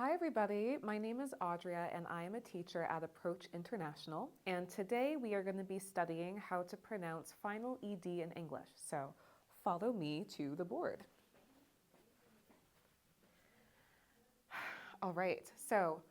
Hi everybody, my name is Audria and I am a teacher at Approach International, and today we are going to be studying how to pronounce final ED in English. So follow me to the board. All right, so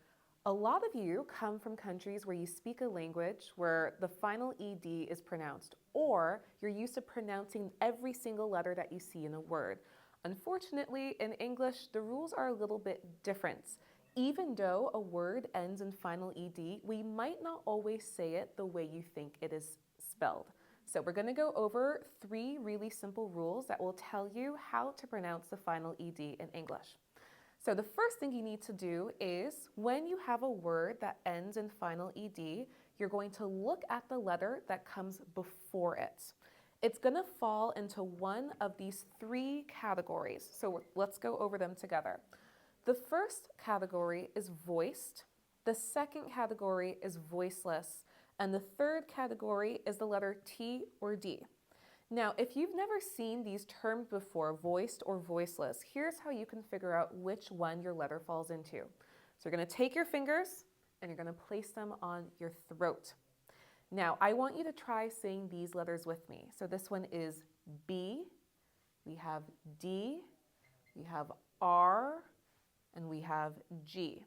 a lot of you come from countries where you speak a language where the final ED is pronounced, or you're used to pronouncing every single letter that you see in a word. Unfortunately, in English, the rules are a little bit different. Even though a word ends in final ED, we might not always say it the way you think it is spelled. So we're going to go over 3 really simple rules that will tell you how to pronounce the final ED in English. So the first thing you need to do is when you have a word that ends in final ED, you're going to look at the letter that comes before it. It's going to fall into one of these 3 categories. So let's go over them together. The first category is voiced. The second category is voiceless. And the third category is the letter T or D. Now, if you've never seen these terms before, voiced or voiceless, here's how you can figure out which one your letter falls into. So you're going to take your fingers and you're going to place them on your throat. Now, I want you to try saying these letters with me. So this one is B, we have D, we have R, and we have G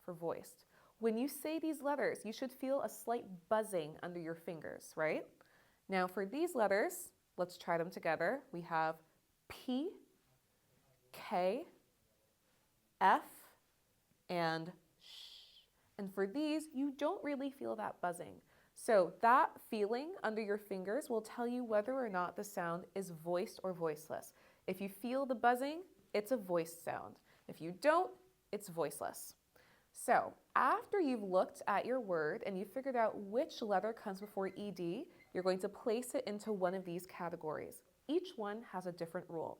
for voiced. When you say these letters, you should feel a slight buzzing under your fingers, right? Now for these letters, let's try them together. We have P, K, F, and sh. And for these, you don't really feel that buzzing. So that feeling under your fingers will tell you whether or not the sound is voiced or voiceless. If you feel the buzzing, it's a voiced sound. If you don't, it's voiceless. So after you've looked at your word and you figured out which letter comes before ED, you're going to place it into one of these categories. Each one has a different rule.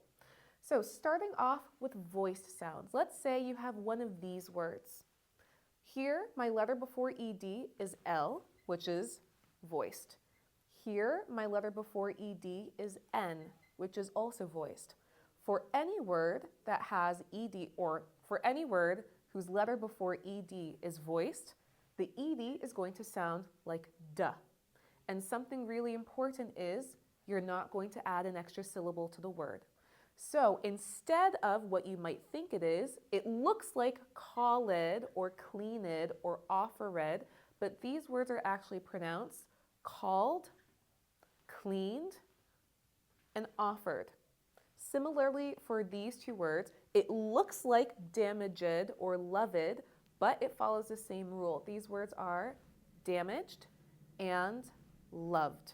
So starting off with voiced sounds, let's say you have one of these words. Here, my letter before ED is L, which is voiced. Here, my letter before ED is N, which is also voiced. For any word that has ED, or for any word whose letter before ED is voiced, the ED is going to sound like duh. And something really important is you're not going to add an extra syllable to the word. So instead of what you might think it looks like called or cleaned or offered, but these words are actually pronounced called, cleaned, and offered. Similarly, for these 2 words, it looks like damaged or loved, but it follows the same rule. These words are damaged and loved.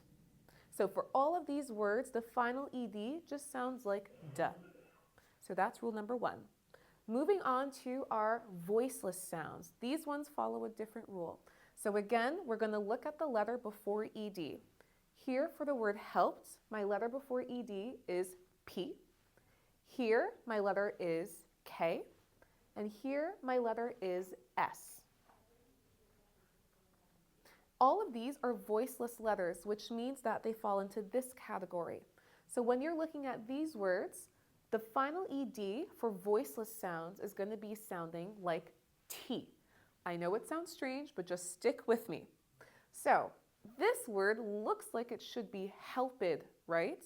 So for all of these words, the final ED just sounds like duh. So that's rule number 1. Moving on to our voiceless sounds. These ones follow a different rule. So again, we're going to look at the letter before ED. Here for the word helped, my letter before ED is P. Here, my letter is K. And here, my letter is S. All of these are voiceless letters, which means that they fall into this category. So when you're looking at these words, the final ED for voiceless sounds is going to be sounding like T. I know it sounds strange, but just stick with me. So this word looks like it should be helped, right?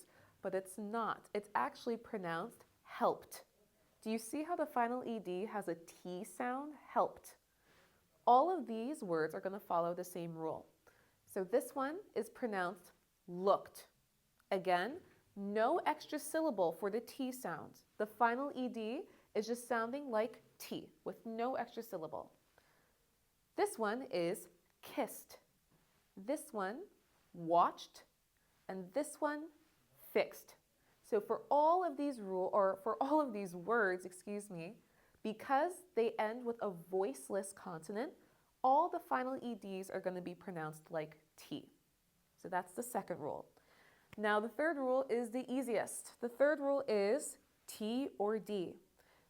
But it's not. It's actually pronounced helped. Do you see how the final ED has a T sound? Helped. All of these words are going to follow the same rule. So this one is pronounced looked. Again, no extra syllable for the T sound. The final ED is just sounding like T with no extra syllable. This one is kissed. This one, watched. And this one, fixed. So for all of these words, because they end with a voiceless consonant, all the final EDs are going to be pronounced like T. So that's the second rule. Now the third rule is the easiest. The third rule is T or D.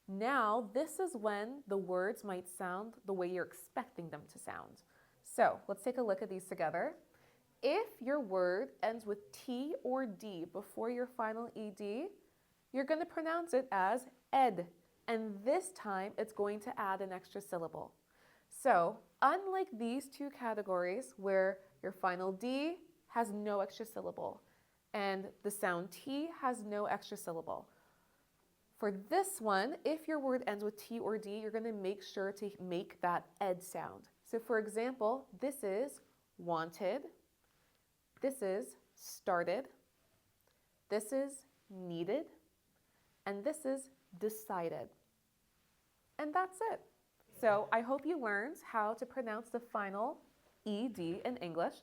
Now this is when the words might sound the way you're expecting them to sound. So let's take a look at these together. If your word ends with T or D before your final ED, you're going to pronounce it as ed. And this time, it's going to add an extra syllable. So, unlike these two categories where your final D has no extra syllable and the sound T has no extra syllable, for this one, if your word ends with T or D, you're going to make sure to make that ed sound. So for example, this is wanted, this is started, this is needed, and this is decided. And that's it. So I hope you learned how to pronounce the final ED in English.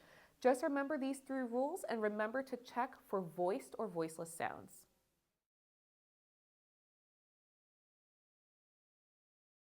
Just remember these 3 rules and remember to check for voiced or voiceless sounds.